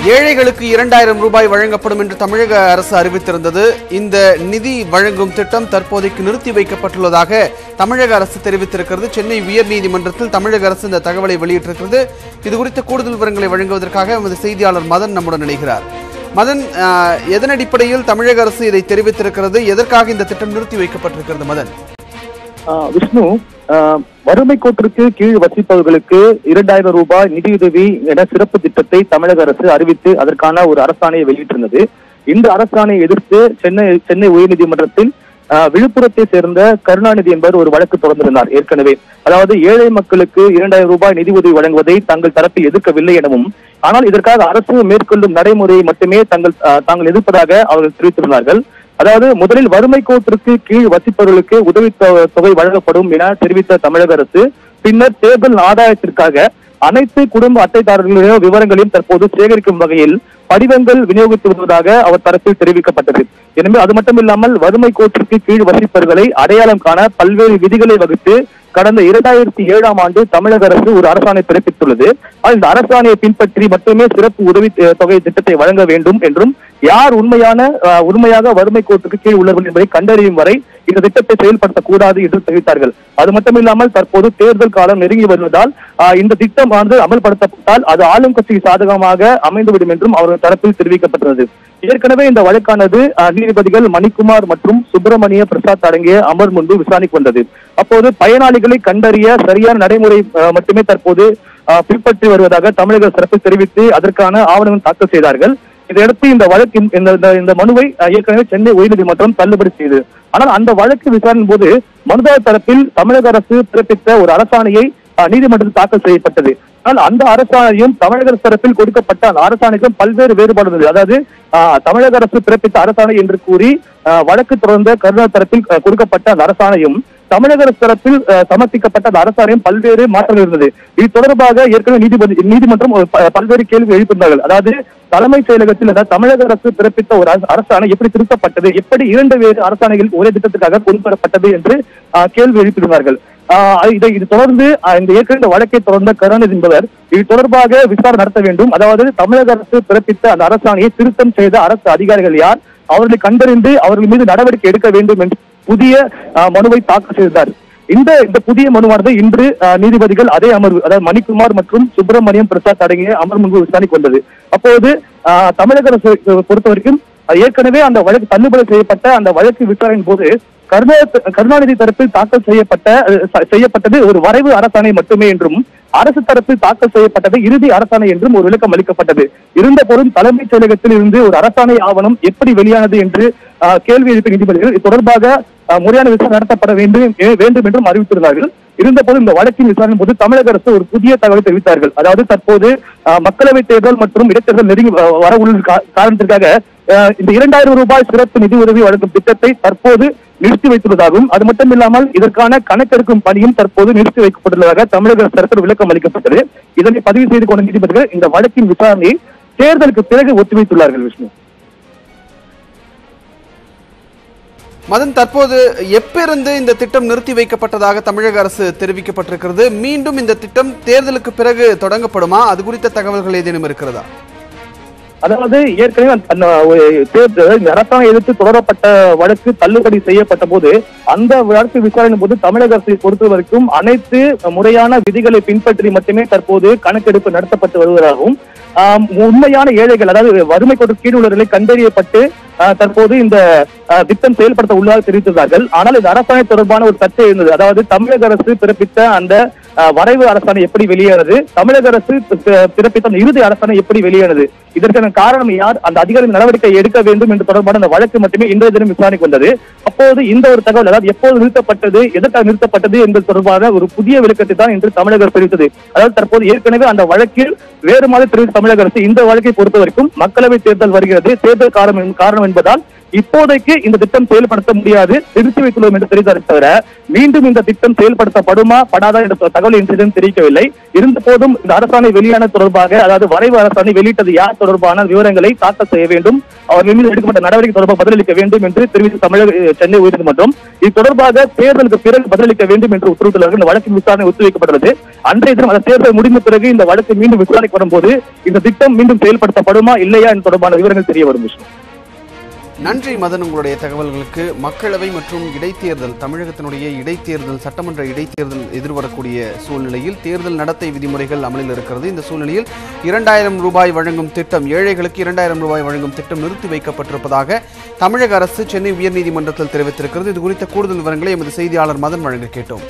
ஏழைகளுக்கு 2000 ரூபாய் வழங்கப்படும் என்று தமிழக அரசு அறிவித்திருந்தது. இந்த நிதி வழங்கும் திட்டம் தற்போதைக்கு நிறுத்தி வைக்கப்பட்டுள்ளதாக தமிழக அரசு தெரிவித்திருக்கிறது. சென்னை உயர்நீதிமன்றத்தில் தமிழக அரசு இந்த தகவலை வெளியிட்டிருக்கிறது. இதுகுறித்த கூடுதல் விவரங்களை வழங்குவதற்காக எமது செய்தியாளர் மதன் நம்முடன் இணைகிறார். மதன், எதன் அடிப்படையில் தமிழக அரசு இதை தெரிவித்திருக்கிறது? எதற்காக இந்த திட்டம் நிறுத்தி வைக்கப்பட்டிருக்கிறது? மதன், விஷ்ணு, வறுமை கோட்டிற்கு கீழ் வசிப்பவர்களுக்கு 2000 ரூபாய் நிதியுதவி என சிறப்பு திட்டத்தை தமிழக அரசு அறிவித்து அதற்கான ஒரு அரசாணையை வெளியிட்டிருந்தது. இந்த அரசாணையை எதிர்த்து சென்னை உயர்நீதிமன்றத்தில் விழுப்புரத்தை சேர்ந்த கருணாநிதி என்பவர் ஒரு வழக்கு தொடர்ந்திருந்தார் ஏற்கனவே. அதாவது ஏழை மக்களுக்கு 2000 ரூபாய் நிதி உதவி வழங்குவதை தங்கள் தரப்பில் எதிர்க்கவில்லை எனவும், ஆனால் இதற்காக அரசு மேற்கொள்ளும் நடைமுறையை மட்டுமே தாங்கள் எதிர்ப்பதாக அவர்கள் தெரிவித்திருந்தார்கள். அதாவது முதலில் வறுமை கோட்டிற்கு கீழ் வசிப்பவர்களுக்கு உதவி தொகை வழங்கப்படும் என தெரிவித்த தமிழக அரசு பின்னர் தேர்தல் ஆதாயத்திற்காக அனைத்து குடும்ப அட்டைதாரர்களுடைய விவரங்களையும் தற்போது சேகரிக்கும் வகையில் படிவங்கள் விநியோகித்து வருவதாக அவர் தரப்பில் தெரிவிக்கப்பட்டது. எனவே அது மட்டுமில்லாமல் வறுமை கோட்டிற்கு கீழ் வசிப்பவர்களை அடையாளம் காண பல்வேறு விதிகளை வகுத்து கடந்த 2007ஆம் ஆண்டு தமிழக அரசு ஒரு அரசாணை பிறப்பித்துள்ளது. இந்த அரசாணையை பின்பற்றி மட்டுமே சிறப்பு உதவி தொகை திட்டத்தை வழங்க வேண்டும் என்றும், யார் உண்மையாக வறுமை கோட்டுக்கு கீழ் உள்ளவர்கள் என்பதை கண்டறியும் வரை இந்த திட்டத்தை செயல்படுத்தக்கூடாது என்று தெரிவித்தார்கள். அது மட்டுமில்லாமல் தற்போது தேர்தல் காலம் நெருங்கி வருவதால் இந்த திட்டம் அமல்படுத்தப்பட்டால் அது ஆளும் கட்சிக்கு சாதகமாக அமைந்துவிடும் என்றும் அவர்கள் தரப்பில் தெரிவிக்கப்பட்டுள்ளது. ஏற்கனவே இந்த வழக்கானது நீதிபதிகள் மணிக்குமார் மற்றும் சுப்பிரமணிய பிரசாத் அடங்கிய அமர் முன்பு விசாரணைக்கு வந்தது. அப்போது பயனாளிகளை கண்டறிய சரியான நடைமுறை மட்டுமே தற்போது பின்பற்றி வருவதாக தமிழக தரப்பு தெரிவித்து அதற்கான ஆவணங்கள் தாக்கல் செய்தார்கள். இதையடுத்து இந்த வழக்கின் இந்த மனுவை ஏற்கனவே சென்னை உயர்நீதிமன்றம் தள்ளுபடி செய்தது. ஆனால் அந்த வழக்கு விசாரணையின் போது மனுதாரர் தரப்பில் தமிழக அரசு பிறப்பித்த ஒரு அரசாணையை நீதிமன்றத்தில் தாக்கல் செய்யப்பட்டது. ஆனால் அந்த அரசாணையும் தமிழக அரசு தரப்பில் கொடுக்கப்பட்ட அந்த அரசாணைக்கும் பல்வேறு வேறுபாடு இருந்தது. அதாவது தமிழக அரசு பிறப்பித்த அரசாணை என்று கூறி வழக்கு தொடர்ந்த கருணாநிதி தரப்பில் கொடுக்கப்பட்ட அந்த அரசாணையும் தமிழக அரசு தரப்பில் சமர்ப்பிக்கப்பட்ட அந்த அரசாணையும் பல்வேறு மாற்றங்கள் இருந்தது. இது தொடர்பாக ஏற்கனவே நீதிமன்றம் பல்வேறு கேள்வி எழுப்பியிருந்தார்கள். அதாவது தலைமைச் செயலகத்தில் தமிழக அரசு பிறப்பித்த ஒரு அரசாணை எப்படி திருத்தப்பட்டது, எப்படி 2 வேறு அரசாணைகள் ஒரே திட்டத்துக்காக கொண்டு வரப்பட்டது என்று கேள்வி எழுப்பியிருந்தார்கள். இது தொடர்ந்து இந்த ஏற்கனவே வழக்கை தொடர்ந்த கருணாநிதி என்பவர் இது தொடர்பாக விசாரணை நடத்த வேண்டும். அதாவது தமிழக அரசு பிறப்பித்த அந்த அரசாணையை திருத்தம் செய்த அரசு அதிகாரிகள் யார், அவர்களை கண்டறிந்து அவர்கள் மீது நடவடிக்கை எடுக்க வேண்டும் என்று புதிய மனுவை தாக்கல் செய்தார். இந்த புதிய மனுவானது இன்று நீதிபதிகள் அதே அமர்வு, அதாவது மணிக்குமார் மற்றும் சுப்பிரமணியம் பிரசாத் அடங்கிய அமர்வு முன்பு விசாரணைக்கு வந்தது. அப்போது தமிழக அரசு பொறுத்தவரைக்கும் ஏற்கனவே அந்த வழக்கு தள்ளுபடி செய்யப்பட்ட அந்த வழக்கு விசாரணையின் போது கருணாநிதி தரப்பில் தாக்கல் செய்யப்பட்டது ஒரு வரைவு அரசாணை மட்டுமே என்றும், அரசு தரப்பில் தாக்கல் செய்யப்பட்டது இறுதி அரசாணை என்றும் ஒரு விளக்கம் அளிக்கப்பட்டது. இருந்த போதும் தலைமைச் செயலகத்தில் இருந்து ஒரு அரசாணை ஆவணம் எப்படி வெளியானது என்று கேள்வி எழுப்பிய நீதிபதிகள் இது தொடர்பாக முறையான விசாரணை நடத்தப்பட வேண்டும் என்றும் அறிவித்திருந்தார்கள். இருந்த போது இந்த வழக்கின் விசாரணை போது தமிழக அரசு ஒரு புதிய தகவலை தெரிவித்தார்கள். அதாவது தற்போது மக்களவைத் தேர்தல் மற்றும் இடைத்தேர்தல் நெருங்கி வர உள்ள காரணத்திற்காக இந்த 2000 ரூபாய் சிறப்பு நிதி உதவி வழங்கும் திட்டத்தை தற்போது நிறுத்தி வைத்துள்ளதாகவும், அது மட்டுமில்லாமல் இதற்கான கணக்கெடுக்கும் பணியும் தற்போது நிறுத்தி வைக்கப்பட்டுள்ளதாக தமிழக அரசு விளக்கம் அளிக்கப்பட்டது. இதனை பதிவு செய்து கொண்ட நீதிபதிகள் இந்த வழக்கின் விசாரணையை தேர்தலுக்கு பிறகு ஒத்திவைத்துள்ளார்கள். விஷ்ணு, மதன், தற்போது எப்பிருந்து இந்த திட்டம் நிறுத்தி வைக்கப்பட்டதாக தமிழக அரசு தெரிவிக்கப்பட்டிருக்கிறது? மீண்டும் இந்த திட்டம் தேர்தலுக்கு பிறகு தொடங்கப்படுமா? அது குறித்த தகவல்கள் ஏதேனும் இருக்கிறதா? அதாவது ஏற்கனவே அரசாணை எதிர்த்து தொடரப்பட்ட வழக்கு தள்ளுபடி செய்யப்பட்ட போது அந்த வழக்கு விசாரணை போது தமிழக அரசை பொறுத்த வரைக்கும் அனைத்து முறையான விதிகளை பின்பற்றி மட்டுமே தற்போது கணக்கெடுப்பு நடத்தப்பட்டு வருவதாகவும், உண்மையான ஏழைகள், அதாவது வறுமை கோட்டுக்கு கீழ் உள்ளவர்களை கண்டறியப்பட்டு தற்போது இந்த திட்டம் செயல்படுத்த உள்ளதாக தெரிவித்திருந்தார்கள். ஆனால் இந்த அரசாணை தொடர்பான ஒரு சர்ச்சை இருந்தது. அதாவது தமிழக அரசு பிறப்பித்த அந்த வரைவு அரசாணை எப்படி வெளியானது, தமிழக அரசு பிறப்பித்த அந்த இறுதி அரசாணை எப்படி வெளியானது, இதற்கான காரணம் யார், அந்த அதிகாரி நடவடிக்கை எடுக்க வேண்டும் என்று தொடர்பான அந்த வழக்கு மட்டுமே இன்றைய தினம் விசாரணைக்கு வந்தது. அப்போது இந்த ஒரு தகவல், அதாவது எப்போது நிறுத்தப்பட்டது, எதற்காக நிறுத்தப்பட்டது என்பது தொடர்பான ஒரு புதிய விளக்கத்தை தான் இன்று தமிழக அரசு தெரிவித்தது. அதாவது தற்போது ஏற்கனவே அந்த வழக்கில் வேறு மாதிரி தெரிவித்த தமிழக அரசு இந்த வழக்கை பொறுத்த வரைக்கும் மக்களவை தேர்தல் வருகிறது, தேர்தல் காரணம் என்பதால் இப்போதைக்கு இந்த திட்டம் செயல்படுத்த முடியாது, நிறுத்தி வைத்துள்ளோம் என்று தெரிவித்தார். தவிர மீண்டும் இந்த திட்டம் செயல்படுத்தப்படுமா படாதா என்ற தகவல் இன்றும் தெரிவிக்கவில்லை. இருந்த போதும் இந்த அரசாணை வெளியான தொடர்பாக, அதாவது வரைவு அரசாணை வெளியிட்டது யார் தொடர்பான விவரங்களை தாக்கல் செய்ய வேண்டும், அவர்கள் மீது எடுக்கப்பட்ட நடவடிக்கை தொடர்பாக பதிலளிக்க வேண்டும் என்று தெரிவித்த தமிழக சென்னை உயர்நீதிமன்றம் இது தொடர்பாக தேர்தலுக்கு பிறகு பதிலளிக்க வேண்டும் என்று உத்தரவிட்டுள்ளார்கள். இந்த வழக்கின் விசாரணை ஒத்திவைக்கப்பட்டுள்ளது. அன்றைய தினம் அந்த தேர்தல் முடிந்த பிறகு இந்த வழக்கு மீண்டும் விசாரணைக்கு வரும்போது இந்த திட்டம் மீண்டும் செயல்படுத்தப்படுமா இல்லையா என்ற தொடர்பான விவரங்கள் தெரிய வரும். நன்றி மதன், உங்களுடைய தகவல்களுக்கு. மக்களவை மற்றும் இடைத்தேர்தல், தமிழகத்தினுடைய இடைத்தேர்தல், சட்டமன்ற இடைத்தேர்தல் எதிர்வரக்கூடிய சூழ்நிலையில் தேர்தல் நடத்தை விதிமுறைகள் அமலில் இருக்கிறது. இந்த சூழ்நிலையில் 2000 ரூபாய் வழங்கும் திட்டம், ஏழைகளுக்கு 2000 ரூபாய் வழங்கும் திட்டம் நிறுத்தி வைக்கப்பட்டிருப்பதாக தமிழக அரசு சென்னை உயர்நீதிமன்றத்தில் தெரிவித்திருக்கிறது. இது குறித்த கூடுதல் விவரங்களை எமது செய்தியாளர் மதன் வழங்க கேட்டோம்.